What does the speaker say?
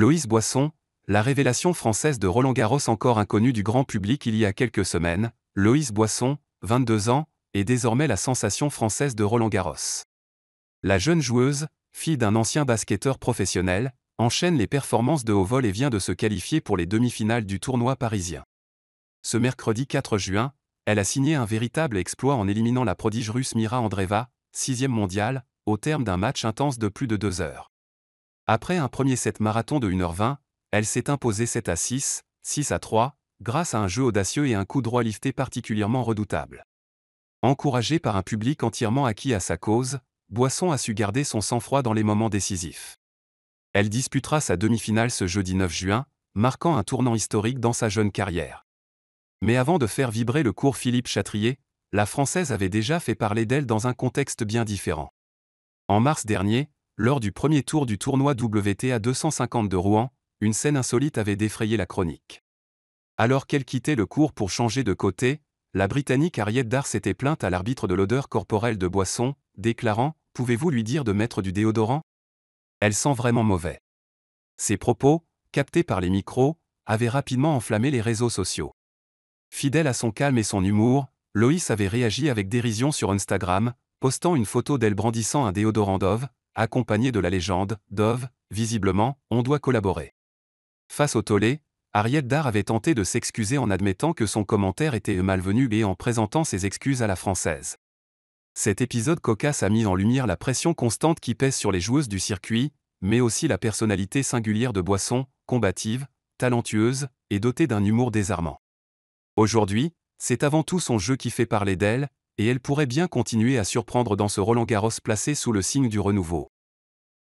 Loïs Boisson, la révélation française de Roland-Garros encore inconnue du grand public il y a quelques semaines, Loïs Boisson, 22 ans, est désormais la sensation française de Roland-Garros. La jeune joueuse, fille d'un ancien basketteur professionnel, enchaîne les performances de haut vol et vient de se qualifier pour les demi-finales du tournoi parisien. Ce mercredi 4 juin, elle a signé un véritable exploit en éliminant la prodige russe Mira Andreeva, 6e mondiale, au terme d'un match intense de plus de 2 heures. Après un premier set marathon de 1h20, elle s'est imposée 7-6, 6-3, grâce à un jeu audacieux et un coup droit lifté particulièrement redoutable. Encouragée par un public entièrement acquis à sa cause, Boisson a su garder son sang-froid dans les moments décisifs. Elle disputera sa demi-finale ce jeudi 9 juin, marquant un tournant historique dans sa jeune carrière. Mais avant de faire vibrer le cours Philippe Chatrier, la Française avait déjà fait parler d'elle dans un contexte bien différent. En mars dernier, lors du premier tour du tournoi WTA 250 de Rouen, une scène insolite avait défrayé la chronique. Alors qu'elle quittait le court pour changer de côté, la Britannique Harriet Dar s'était plainte à l'arbitre de l'odeur corporelle de Boisson, déclarant « Pouvez-vous lui dire de mettre du déodorant ? Elle sent vraiment mauvais ». Ces propos, captés par les micros, avaient rapidement enflammé les réseaux sociaux. Fidèle à son calme et son humour, Loïs avait réagi avec dérision sur Instagram, postant une photo d'elle brandissant un déodorant Dove, accompagné de la légende « Dove, visiblement, on doit collaborer ». Face au tollé, Harriet Dar avait tenté de s'excuser en admettant que son commentaire était malvenu et en présentant ses excuses à la Française. Cet épisode cocasse a mis en lumière la pression constante qui pèse sur les joueuses du circuit, mais aussi la personnalité singulière de Boisson, combative, talentueuse, et dotée d'un humour désarmant. Aujourd'hui, c'est avant tout son jeu qui fait parler d'elle, et elle pourrait bien continuer à surprendre dans ce Roland-Garros placé sous le signe du renouveau.